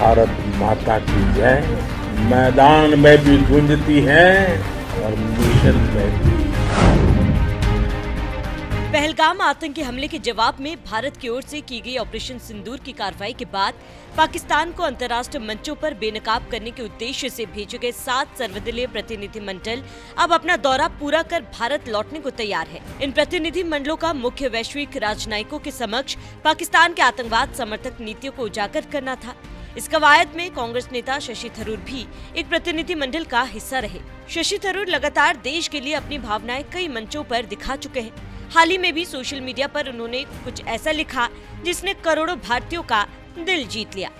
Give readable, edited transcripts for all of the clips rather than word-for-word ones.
भारत माता की जय मैदान में भी गूंजती है और मिशन में भी। पहलगाम आतंकी हमले के जवाब में भारत की ओर से की गई ऑपरेशन सिंदूर की कार्रवाई के बाद पाकिस्तान को अंतर्राष्ट्रीय मंचों पर बेनकाब करने के उद्देश्य से भेजे गए 7 सर्वदलीय प्रतिनिधिमंडल अब अपना दौरा पूरा कर भारत लौटने को तैयार है। इन प्रतिनिधिमंडलों का मुख्य वैश्विक राजनयिकों के समक्ष पाकिस्तान के आतंकवाद समर्थक नीतियों को उजागर करना था। इस कवायद में कांग्रेस नेता शशि थरूर भी एक प्रतिनिधिमंडल का हिस्सा रहे। शशि थरूर लगातार देश के लिए अपनी भावनाएं कई मंचों पर दिखा चुके हैं। हाल ही में भी सोशल मीडिया पर उन्होंने कुछ ऐसा लिखा जिसने करोड़ों भारतीयों का दिल जीत लिया।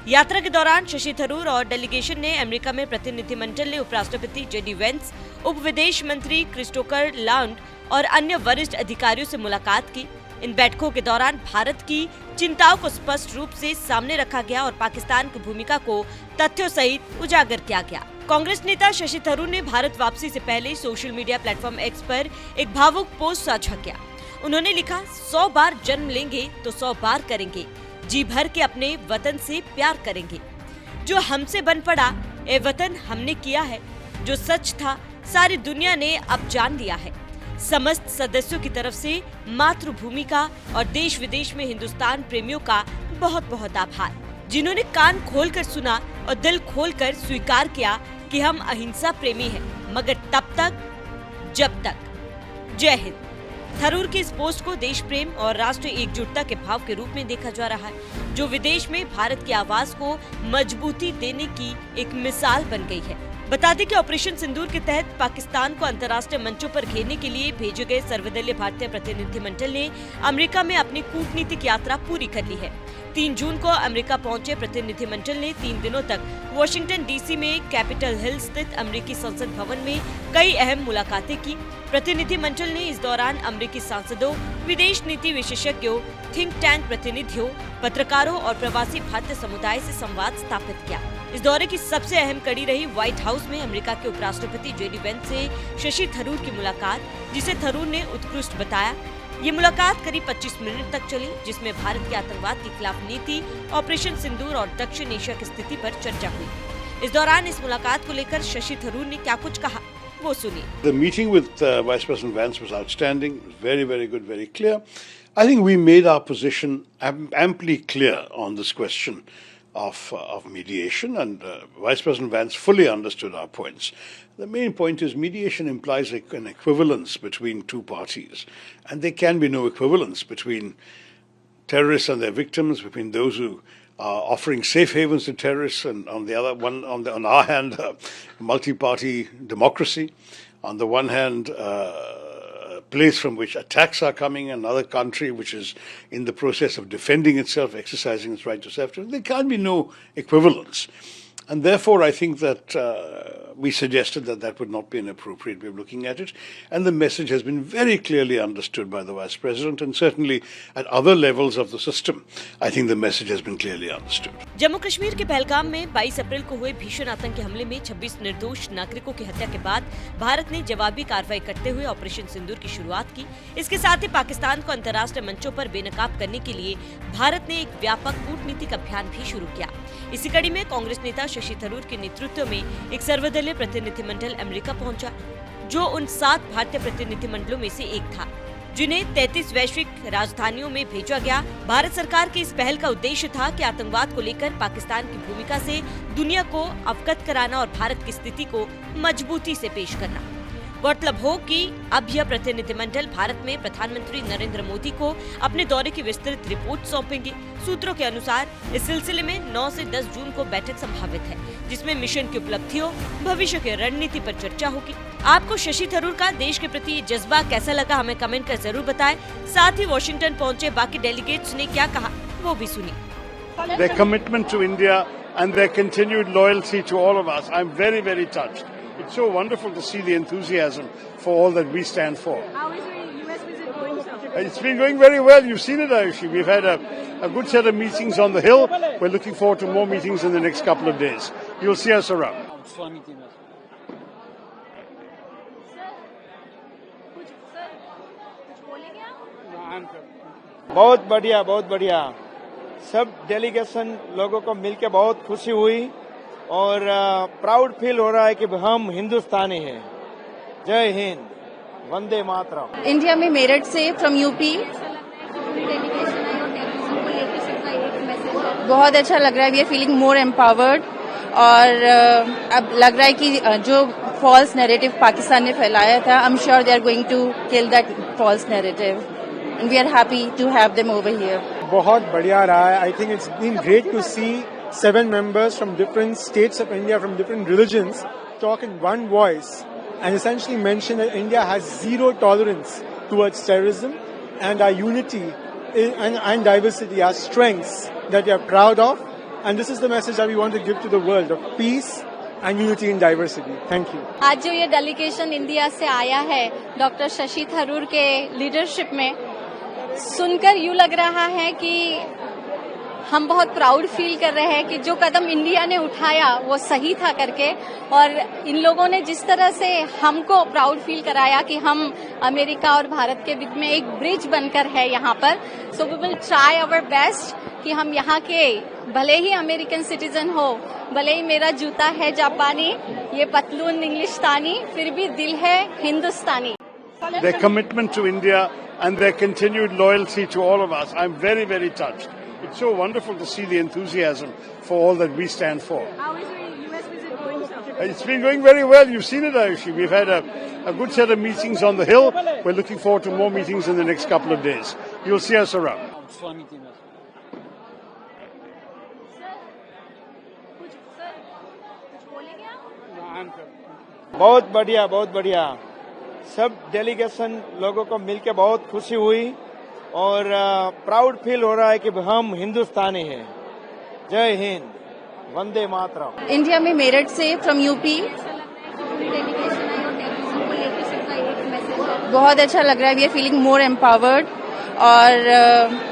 यात्रा के दौरान शशि थरूर और डेलीगेशन ने अमेरिका में प्रतिनिधिमंडल ने उपराष्ट्रपति जेडी वेंस, उप विदेश मंत्री क्रिस्टोफर लाउंड और अन्य वरिष्ठ अधिकारियों से मुलाकात की। इन बैठकों के दौरान भारत की चिंताओं को स्पष्ट रूप से सामने रखा गया और पाकिस्तान की भूमिका को तथ्यों सहित उजागर किया गया। कांग्रेस नेता शशि थरूर ने भारत वापसी से पहले सोशल मीडिया प्लेटफॉर्म एक्स पर एक भावुक पोस्ट साझा किया। उन्होंने लिखा, 100 बार जन्म लेंगे तो 100 बार करेंगे, जी भर के अपने वतन से प्यार करेंगे। जो हमसे बन पड़ा ए वतन हमने किया है, जो सच था सारी दुनिया ने अब जान लिया है। समस्त सदस्यों की तरफ से मातृभूमि का और देश विदेश में हिंदुस्तान प्रेमियों का बहुत बहुत आभार, जिन्होंने कान खोलकर सुना और दिल खोलकर स्वीकार किया कि हम अहिंसा प्रेमी हैं, मगर तब तक जब तक। जय हिंद। थरूर की इस पोस्ट को देश प्रेम और राष्ट्रीय एकजुटता के भाव के रूप में देखा जा रहा है, जो विदेश में भारत की आवाज को मजबूती देने की एक मिसाल बन गई है। बता दें कि ऑपरेशन सिंदूर के तहत पाकिस्तान को अंतर्राष्ट्रीय मंचों पर घेरने के लिए भेजे गए सर्वदलीय भारतीय प्रतिनिधिमंडल ने अमेरिका में अपनी कूटनीतिक यात्रा पूरी कर ली है। 3 जून को अमेरिका पहुंचे प्रतिनिधिमंडल ने 3 दिनों तक वॉशिंगटन डीसी में कैपिटल हिल स्थित अमेरिकी संसद भवन में कई अहम मुलाकातें की। प्रतिनिधिमंडल ने इस दौरान अमेरिकी सांसदों, विदेश नीति विशेषज्ञों, थिंक टैंक प्रतिनिधियों, पत्रकारों और प्रवासी भारतीय समुदाय से संवाद स्थापित किया। इस दौरे की सबसे अहम कड़ी रही व्हाइट हाउस में अमेरिका के उपराष्ट्रपति जेडी वेंस से शशि थरूर की मुलाकात, जिसे थरूर ने उत्कृष्ट बताया। ये मुलाकात करीब 25 मिनट तक चली, जिसमें भारत की आतंकवाद के खिलाफ नीति, ऑपरेशन सिंदूर और दक्षिण एशिया की स्थिति पर चर्चा हुई। इस दौरान इस मुलाकात को लेकर शशि थरूर ने क्या कुछ कहा, वो सुनिए। The meeting with Vice President Vance was outstanding, very, very good, very clear. I think we made our position amply clear on this question of mediation, and Vice President Vance fully understood our points. The main point is mediation implies an equivalence between two parties, and there can be no equivalence between terrorists and their victims, between those who are offering safe havens to terrorists, and on the other one, on our hand, multi-party democracy. On the one hand, a place from which attacks are coming, another country which is in the process of defending itself, exercising its right to self-defense. There can be no equivalence. And therefore, I think that we suggested that that would not be an appropriate way of looking at it. And the message has been very clearly understood by the Vice President, and certainly at other levels of the system, I think the message has been clearly understood. Jammu Kashmir के पहलगाम में 22 अप्रैल को हुए भीषण आतंकी हमले में 26 निर्दोष नागरिकों की हत्या के बाद भारत ने जवाबी कार्रवाई करते हुए ऑपरेशन सिंदूर की शुरुआत की। इसके साथ ही पाकिस्तान को अंतर्राष्ट्रीय मंचों पर बेनकाब करने के लिए भारत ने एक व्यापक कूटनीतिक अभियान भी शुरू किया। इसी कड़ी में कांग्रेस नेता शशि थरूर के नेतृत्व में एक सर्वदलीय प्रतिनिधिमंडल अमेरिका पहुंचा, जो उन 7 भारतीय प्रतिनिधिमंडलों में से एक था, जिन्हें 33 वैश्विक राजधानियों में भेजा गया। भारत सरकार की इस पहल का उद्देश्य था कि आतंकवाद को लेकर पाकिस्तान की भूमिका से दुनिया को अवगत कराना और भारत की स्थिति को मजबूती से पेश करना। गौरतलब हो कि अब यह प्रतिनिधिमंडल भारत में प्रधानमंत्री नरेंद्र मोदी को अपने दौरे की विस्तृत रिपोर्ट सौंपेंगे। सूत्रों के अनुसार इस सिलसिले में 9 से 10 जून को बैठक संभावित है, जिसमें मिशन की उपलब्धियों, भविष्य की रणनीति पर चर्चा होगी। आपको शशि थरूर का देश के प्रति जज्बा कैसा लगा, हमें कमेंट कर जरूर बताएं। साथ ही वॉशिंगटन पहुंचे बाकी डेलीगेट्स ने क्या कहा, वो भी सुनिए। Their commitment to India and their continued loyalty to all of us, I'm very, very touched. It's so wonderful to see the enthusiasm for all that we stand for. How is your US visit going, sir? It's been going very well. You've seen it, Ayushi. We've had a good set of meetings on the Hill. We're looking forward to more meetings in the next couple of days. You'll see us around. Sir, कुछ बोलेंगे आप? बहुत बढ़िया, बहुत बढ़िया। सब delegation लोगों को मिलकर बहुत खुशी हुई और प्राउड फील हो रहा है कि हम हिंदुस्तानी हैं। जय हिंद, वंदे मातरम। इंडिया में मेरठ से फ्रॉम यूपी बहुत अच्छा लग रहा है। We are feeling more empowered और अब लग रहा है कि जो फॉल्स नैरेटिव पाकिस्तान ने फैलाया था, I am sure they are going to kill that false narrative and we are happy to have them over here. बहुत बढ़िया रहा है। I think it's been great to see 7 members from different states of India, from different religions, talk in one voice and essentially mention that India has zero tolerance towards terrorism and our unity and diversity are strengths that we are proud of. And this is the message that we want to give to the world of peace and unity in diversity. Thank you. आज जो ये delegation India से आया है doctor Shashi Tharoor के leadership में, सुनकर यूँ लग रहा है कि हम बहुत प्राउड फील कर रहे हैं कि जो कदम इंडिया ने उठाया वो सही था करके, और इन लोगों ने जिस तरह से हमको प्राउड फील कराया कि हम अमेरिका और भारत के बीच में एक ब्रिज बनकर है यहाँ पर। So we will try our best कि हम यहाँ के, भले ही अमेरिकन सिटीजन हो, भले ही मेरा जूता है जापानी, ये पतलून इंग्लिशतानी, फिर भी दिल है हिंदुस्तानी। Their commitment to India and their continued loyalty to all of us, I'm very, very touched. It's so wonderful to see the enthusiasm for all that we stand for. How is the US visit going, sir? It's been going very well. You've seen it, Ayushi. We've had a good set of meetings on the Hill. We're looking forward to more meetings in the next couple of days. You'll see us around. बहुत बढ़िया, बहुत बढ़िया। सब delegation लोगों को मिलकर बहुत खुशी हुई और प्राउड फील हो रहा है कि हम हिंदुस्तानी हैं। जय हिंद, वंदे मातरम। इंडिया में मेरठ से फ्रॉम यूपी बहुत अच्छा लग रहा है। We are feeling more empowered और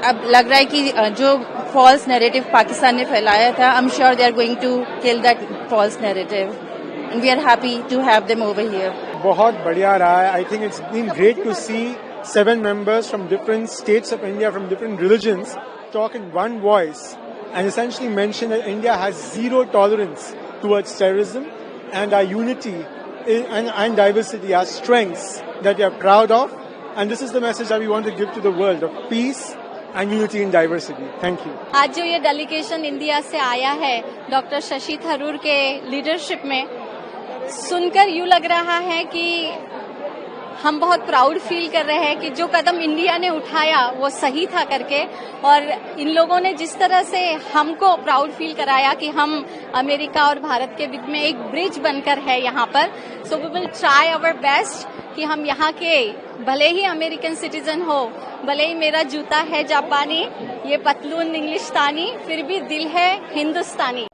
अब लग रहा है कि जो फॉल्स नैरेटिव पाकिस्तान ने फैलाया था, I am sure they are going to kill that false narrative and we are happy to have them over here. बहुत बढ़िया रहा है। I think it's been great to see 7 members from different states of India, from different religions, talk in one voice and essentially mention that India has zero tolerance towards terrorism and our unity and diversity are strengths that we are proud of. And this is the message that we want to give to the world of peace and unity in diversity. Thank you. आज जो ये delegation India से आया है doctor Shashi Tharoor के leadership में, सुनकर यूँ लग रहा है कि हम बहुत प्राउड फील कर रहे हैं कि जो कदम इंडिया ने उठाया वो सही था करके, और इन लोगों ने जिस तरह से हमको प्राउड फील कराया कि हम अमेरिका और भारत के बीच में एक ब्रिज बनकर है यहाँ पर। So we will try our best कि हम यहाँ के, भले ही अमेरिकन सिटीजन हो, भले ही मेरा जूता है जापानी, ये पतलून इंग्लिशतानी, फिर भी दिल है हिंदुस्तानी।